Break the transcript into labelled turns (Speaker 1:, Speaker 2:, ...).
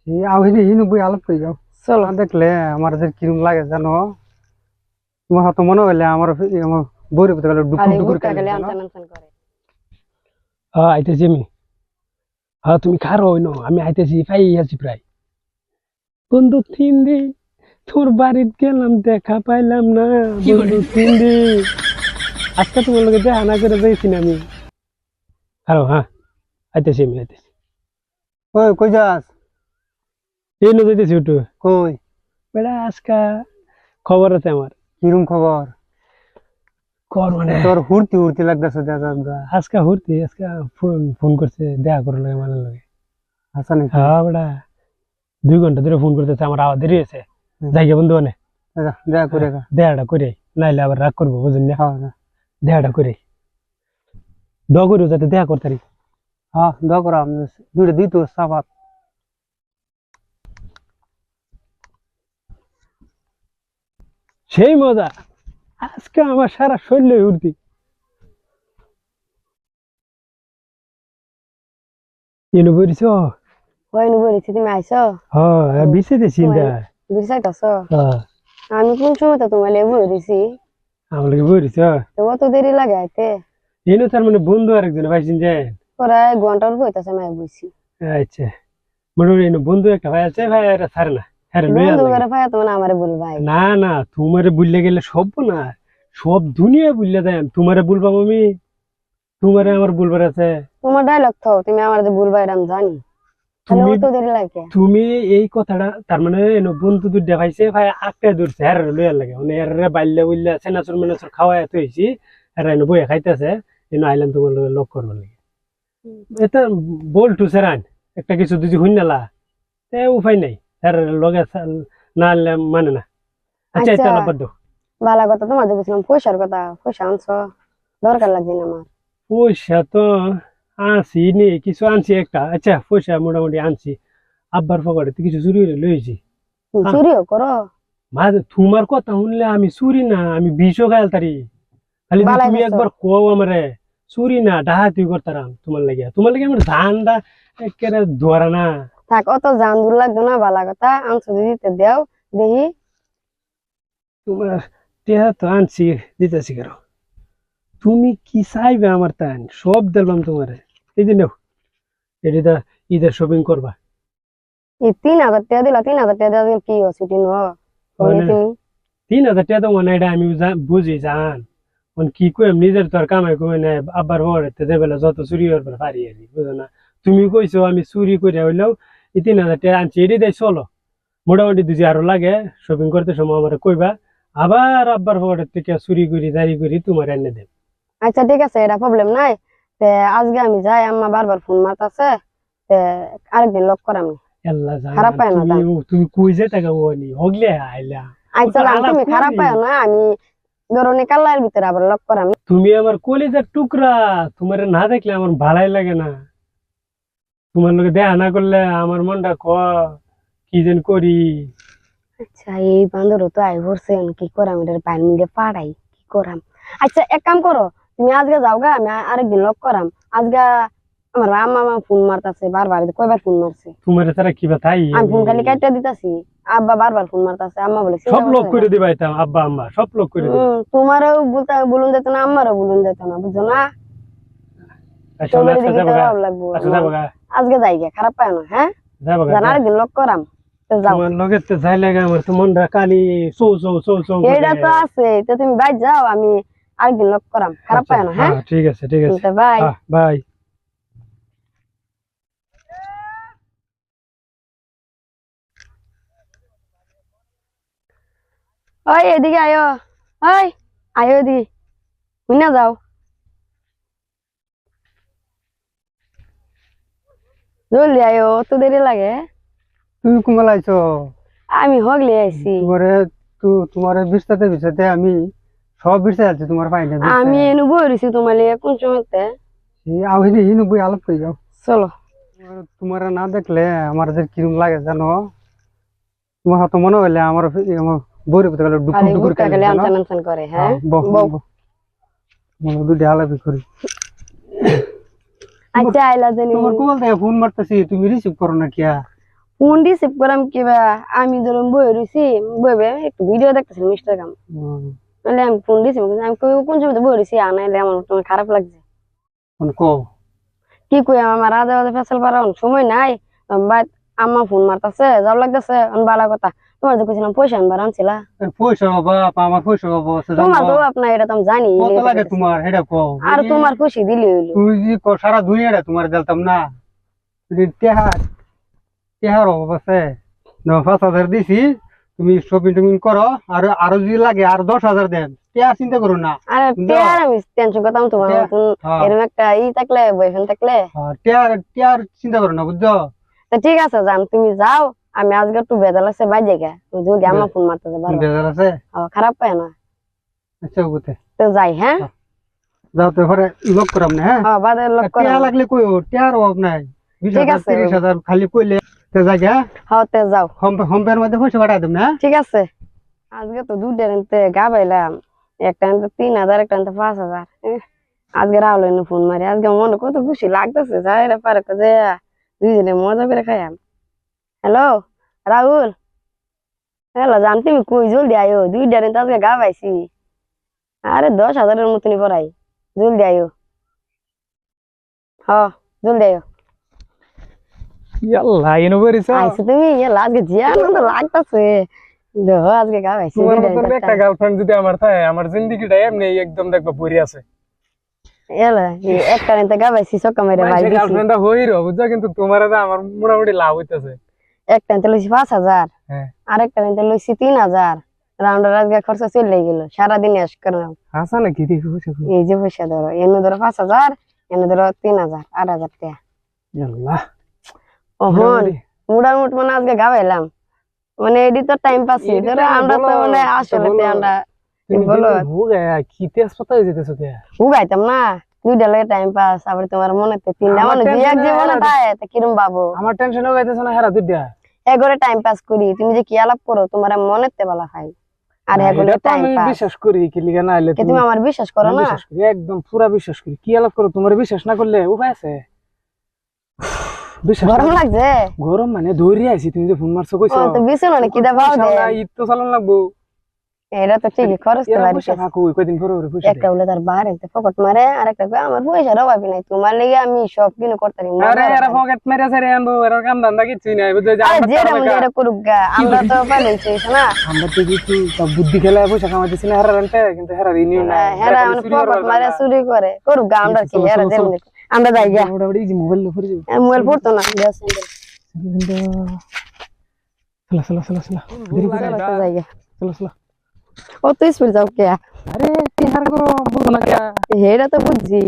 Speaker 1: এই আউহিনি হিনু বই আলাপ কই যাও
Speaker 2: চলো
Speaker 1: না দেখলে আমার যে কিরম লাগে জানো তোমার হয়তো মনে হইলে আমার আমার বইরে পড়তে গেলে ডুকুর
Speaker 2: খালি
Speaker 1: ডুকুর
Speaker 2: গুটকা
Speaker 1: করে
Speaker 2: গেলে
Speaker 1: জানো
Speaker 2: আনসান আনসান করে।
Speaker 3: হ্যাঁ আইতেছি আমি। হ্যাঁ তুমি খারো হইনো আমি আইতেছি পাই আছি প্রায়। বন্ধু 3 দিন তোর বাড়িতে গেলাম দেখা পাইলাম না বন্ধু 3 দিন আজকে তোমার লগে দেখা না করে যাইছি না আমি। খারো হ্যাঁ আইতেছি আমি আইতেছি।
Speaker 1: ওই কই যাস
Speaker 3: এই নো যাইতেছি একটু।
Speaker 1: কই
Speaker 3: বেড়া আজকা খবর আছে আমার।
Speaker 1: কিরম খবর
Speaker 3: কর মানে
Speaker 1: তোর হুড়তি হুড়তি লাগতেছে দাদা
Speaker 3: আজকা হুরতি আজকা ফোন ফোন করছে দেখা করে লাগে মানে লাগে।
Speaker 1: হাসান
Speaker 3: হ্যাঁ বেড়া 2 ঘন্টা ধরে ফোন করতেছে আমার আওয়াজ দেরি হয়েছে যাইগে বন্ধু অনেক
Speaker 1: দেখা করে গা
Speaker 3: দেহাটা করে নাইলে আবার রাগ করবো বুঝুন না।
Speaker 1: হ্যাঁ
Speaker 3: দেহাটা করে দ করিও যাতে দেখা করতারি।
Speaker 1: হ্যাঁ দোয়া করা দুইটা দিত সাবাত
Speaker 3: সেই মজা আজকে আমার সারা শরীরে উঠতি। এনে বলিস
Speaker 2: ওই নু বলেছি তুমি আইছো
Speaker 3: হ্যাঁ বিছেতে চিন্তা।
Speaker 2: বুঝাইতাছ
Speaker 3: হ্যাঁ
Speaker 2: আমি কোন সময় তো তোমার লেবু ধরেছি
Speaker 3: আমাকে বলিস
Speaker 2: তো অত দেরি লাগে আইতে
Speaker 3: এনে তার মানে বন্ধু আরেকজন পাইছেন যে
Speaker 2: প্রায় ঘন্টার বইতাছে আমি বুঝছি
Speaker 3: আচ্ছা মোটামুটি এনে বন্ধু একটা ভাই আছে ভাই আর ছাড়ে না হ্যাঁ লইয়া
Speaker 2: বন্ধু
Speaker 3: লাগে।
Speaker 2: করে ভাই তোমার আমারে বলবাই
Speaker 3: না না তোমারে বুঝলে গেলে সব না সব দুনিয়া বুঝলে দেন তোমারে বলবাম আমি তোমারে আমার বলবার আছে।
Speaker 2: তোমার ডায়লগ থাও তুমি আমার যে বলবাই আমি জানি তাহলে
Speaker 3: তুমি
Speaker 2: অত দেরি লাগে
Speaker 3: তুমি এই কথাটা তার মানে বন্ধু দুধ পাইছে ভাই আটটা ধরছে হ্যাঁ লইয়ার লাগে মানে এর বাল্যা বুল্লা সেনাচুর মেনাচুর খাওয়াই এত হয়েছি এরা এনে বইয়া খাইতেছে এনে আইলাম তোমার লগে লক করবার লাগে। এটা বলটু সেরান একটা কিছু দুজি হুইনালা তে উপায় নাই এর লগে না আনলে মানে না। আচ্ছা
Speaker 2: আচ্ছা।
Speaker 3: এটা লাভ দাও।
Speaker 2: বালা কথা তোমার যে বুঝলাম পয়সার কথা পয়সা আনছো দরকার লাগছে না আমার
Speaker 3: পয়সা তো আনছি নি কিছু আনছি একটা আচ্ছা পয়সা মোটামুটি আনছি আব্বার পকেটে কিছু চুরি করে লইছি।
Speaker 2: তুমি চুরিও করো
Speaker 3: মাঝে তোমার কথা শুনলে আমি চুরি না আমি বিষও খাইল তারি খালি
Speaker 2: বালাই
Speaker 3: তুমি
Speaker 2: করছো।
Speaker 3: একবার কও আমারে চুরি না ডাহাতি করতারাম তোমার লাগে আমার ধানটা একেবারে ধরা না।
Speaker 2: থাক অত জান দূর লাগতো না বালা কথা আনছো দিতে দেও দেখি
Speaker 3: তোমার টেহা তো আনছি দিতেছি কেন তুমি কি চাইবে আমার তাই সব দিলাম তোমারে এই যে নেও এটা ঈদের শপিং করবা।
Speaker 2: এই 3,000 টাকা দিলা 3,000 টাকা দিয়ে কি ছুটি নো
Speaker 3: মানে
Speaker 2: তুমি
Speaker 3: 3,000 টাকা তো মানে এটা আমি বুঝি জান কি কইম নিজের তো আর কামাই কমে নাই আব্বার পকেটে যে বেলা যত চুরি করবার পারি আর কি বুঝো না। তুমি কইছো আমি চুরি করে হইলেও এই 3,000 টাকা আনছি এটি দেয় চলো মোটামুটি দুজি আরো লাগে শপিং করতে সময় আমার কইবা আবার আব্বার পকেটের থেকে চুরি করি জারি করি তোমার এনে দেব।
Speaker 2: আচ্ছা ঠিক আছে এটা প্রবলেম নাই তে আজকে আমি যাই আম্মা বারবার ফোন মারতাছে তে আরেকদিন লক করাম
Speaker 3: আল্লাহ জানে
Speaker 2: খারাপ পায় না
Speaker 3: তুমি কই যে টাকা ওনি হগলে আইলা
Speaker 2: আচ্ছা তুমি খারাপ পাও না আমি ধরনে কাল্লার ভিতরে আবার লক করাম
Speaker 3: তুমি আমার কলিজার টুকরা তোমার না দেখলে আমার ভালাই লাগে না তোমার লোকে দেখা না করলে আমার মনটা কি যেন করি।
Speaker 2: আচ্ছা এই বান্দরও তো আই পড়ছে কি করাম এটার পানি মিলে পাড়াই কি করাম আচ্ছা এক কাম করো তুমি আজকে যাও গা আমি আরেকদিন লক করাম আজকে আমার আম্মা ফোন মারতাছে বারবার কয়বার ফোন মারছে
Speaker 3: তোমার তারা কি বাতাই
Speaker 2: আমি ফোন খালি কাটতে দিতাছি আব্বা বারবার ফোন মারতাছে আম্মা বলে
Speaker 3: সব লোক করে দিবাইতাম আব্বা আম্মা সব লোক করে দিবা।
Speaker 2: তোমারও বলতে বলুন যেত না আমারও বলুন যেত না বুঝছো না
Speaker 3: আচ্ছা
Speaker 2: তোমার
Speaker 3: আচ্ছা
Speaker 2: দিকে
Speaker 3: যাবো
Speaker 2: খারাপ লাগবো
Speaker 3: আচ্ছা যাবো
Speaker 2: আজকে যাই গে খারাপ পায় না হ্যাঁ
Speaker 3: যাবো
Speaker 2: জান আরেকদিন লক করাম তো যাও
Speaker 3: তোমার লগে তো যাই লাগে আমার তো মনটা কালি চৌ চৌ চৌ চৌ
Speaker 2: এইটা তো আছে তো তুমি বাইর যাও আমি আরেকদিন লক করাম খারাপ পায় না হ্যাঁ
Speaker 3: ঠিক আছে ঠিক আছে
Speaker 2: বাই
Speaker 3: বাই।
Speaker 2: ওই এদিকে আয়ো ওই আয়ো এদিকে বুঝনা যাও জলদি আয়ো তো দেরি লাগে
Speaker 1: তুমি কুমাল আইছো
Speaker 2: আমি হগলে আইছি
Speaker 1: তোমার বিছাতে আমি সব বিছাই আছি তোমার পাইনে
Speaker 2: আমি এনু বইছি তোমার লিয়ে কোন সময়তে
Speaker 1: আউহিনি হিনু বই আলাপ কই যাও
Speaker 2: চলো
Speaker 1: তোমার না দেখলে আমার যে কিরম লাগে জানো তোমার হয়তো মনে হইলে আমার বইরে পড়তে গেলে ডুকুর
Speaker 2: খালি
Speaker 1: ডুকুর
Speaker 2: গুটকা গেলে আনসান আনসান করে হ্যাঁ
Speaker 1: মনে দুটি আলাপি করি
Speaker 2: আচ্ছা আইলা জানি
Speaker 1: তোমার কোল থেকে ফোন মারতেছি তুমি রিসিভ করো না কিয়া
Speaker 2: ফোন রিসিভ করাম কিবা আমি ধরুন বই রইছি বইবে একটু ভিডিও দেখতেছিলাম ইনস্টাগ্রাম নাহলে আমি ফোন রিসিভ আমি কোন সময় বই রইছি আনাইলে আমার তোমার খারাপ লাগছে
Speaker 1: কোন কো
Speaker 2: কি কই আমার আদা আদা ফেসাল পারাম সময় নাই বাদ আম্মা ফোন মারতাছে যাও লাগতেছে বালা কথা তোমার যে কইছিলাম পয়সা আনবার আনছিলা
Speaker 1: পয়সা বাপ আমার পয়সা বাপ
Speaker 2: তোমার তো আপনার এটা তো আমি জানি
Speaker 1: কত লাগে তোমার এটা কো
Speaker 2: আর তোমার খুশি দিলি হইলো
Speaker 1: তুই যে সারা দুনিয়াটা তোমার দিলতাম না তেহার অভাব আছে 5,000 দিছি তুমি শপিং টপিং করো আর আরো যদি লাগে আর 10,000 দেন তেহার চিন্তা করো না
Speaker 2: আরে টেয়ার আমি টেনশন করতাম তোমার এরকম একটা থাকলে বয়ফ্রেন্ড থাকলে
Speaker 1: তেহার চিন্তা করো না বুঝছো
Speaker 2: তো ঠিক আছে যান তুমি যাও আমি আজকে একটু বেজাল আছে বাই জায়গা যদি আমার ফোন মারতেছে
Speaker 1: বেজার আছে
Speaker 2: খারাপ পায় না
Speaker 1: আচ্ছা বুঝতে
Speaker 2: তো যাই হ্যাঁ
Speaker 1: যাও তো ঘরে লক করাম না হ্যাঁ
Speaker 2: বাদে লক করে
Speaker 1: টেহা লাগলে কইও টেহার অভাব নাই 20,000 30,000 খালি কইলে তে জায়গা
Speaker 2: হ্যাঁ তে যাও
Speaker 1: হোমপের মধ্যে পয়সা পাঠাই দেব না
Speaker 2: ঠিক আছে আজকে তো দুধের এনতে গাবাইলাম একটা এনতে 3,000 একটা এনতে 5,000 আজকে রাহুল এনে ফোন মারি আজকে মনে কত খুশি লাগতেছে যাই রে পারে যে দুইজনে মজা করে খাইয়াম হ্যালো রাহুল হ্যালো জান তুমি কই জলদি আয়ো দুইটার এনতে আজকে গাবাইছি আরে 10,000-এর মতনই পড়াই জলদি আয়ো হ্যাঁ জলদি আয়ো
Speaker 4: ইয়াল্লা এনো বেরিছো
Speaker 2: আইছো তুমি আজকে যে আনন্দ লাগতেছে আজকে গাবাইছি
Speaker 4: তোমার মতন একটা গার্লফ্রেন্ড যদি আমার থাকে আমার জিন্দেগিটা এমনি একদম দেখবা পড়ে আছে
Speaker 2: একটা এনতে গাবাইছি সকা মেরে ভাই দিছি
Speaker 4: গার্লফ্রেন্ডটা হইরো বুঝছো কিন্তু তোমার আমার মোটামুটি লাভ হইতাছে
Speaker 2: একটা এনতে লইছি 5,000
Speaker 4: হ্যাঁ
Speaker 2: আরেকটা এনতে লইছি 3,000 রাউন্ডের আজকে খরচ চলে গেল সারাদিন এস করলাম
Speaker 4: হাসা নাকি দেখি বুঝছো
Speaker 2: এই যে পয়সা ধরো এনে ধরো 5,000 এনে ধরো 3,000 8,000 টাকা
Speaker 4: ইয়াল্লা
Speaker 2: ওহন মোটামুটি মানে আজকে গাবাইলাম মানে এডি তো টাইম পাস ধরো আমরা তো মানে আসলে আমরা বলো
Speaker 4: কি তেজ পাতা যেতেছো কে
Speaker 2: উগাইতাম না দুইটা লাগে টাইম পাস আবার তোমার মনেতে তিনটা মানে দুই এক জীবনে তাই তা কিরম বাবু
Speaker 4: আমার টেনশন হয়ে যাইতেছ না হেরা দুইটা
Speaker 2: এগরে টাইম পাস করি তুমি যে কি আলাপ করো তোমার মনেতে বলা হয় আর এগরে টাইম
Speaker 4: আমি
Speaker 2: পাস
Speaker 4: বিশ্বাস করি কি লিগা না আইলে
Speaker 2: তুমি আমার বিশ্বাস করো না
Speaker 4: বিশ্বাস করি একদম পুরা বিশ্বাস করি কি আলাপ করো তোমার বিশ্বাস না করলে উপায় আছে বিশ্বাস
Speaker 2: গরম লাগছে
Speaker 4: গরম মানে ধরি আইছি তুমি যে ফোন মারছো কইছো
Speaker 2: তো বিছানা নাকি দা ভাও দে
Speaker 4: ঈদ তো চালান লাগবো
Speaker 2: এটা তো ঠিকই খরচ তো বাড়ি
Speaker 4: পয়সা থাকো কয়দিন পরে পরে পয়সা
Speaker 2: একটা বলে তার বাইরে পকেট মারে আর একটা আমার পয়সা রবাবি নাই তোমার লাগি আমি সব কিনে করতারি
Speaker 4: আরে এরা পকেট মেরে সারে আনবো এরা কাম ধান্দা কিছুই নাই বুঝছো যে
Speaker 2: আরে যেটা মনে এটা করুক গা আমরা তো পাইছি না
Speaker 4: আমরা তো কিছু বুদ্ধি খেলায় পয়সা কামাইতেছি না হেরা রানতে কিন্তু হেরা রিনিউ না
Speaker 2: হেরা মানে পকেট মারে চুরি করে করুক গা আমরা কি হেরা যেমন আমরা যাই গা
Speaker 4: মোটামুটি এই যে মোবাইল ফিরে যাবো
Speaker 2: মোবাইল পড়তো না
Speaker 4: চলো চলো চলো চলো দেরি করে
Speaker 2: যাই গা
Speaker 4: চলো চলো
Speaker 2: ও তুই স্পিড যাও কে
Speaker 4: আরে কি হার করো বুঝো না কে
Speaker 2: হেরা তো বুঝছি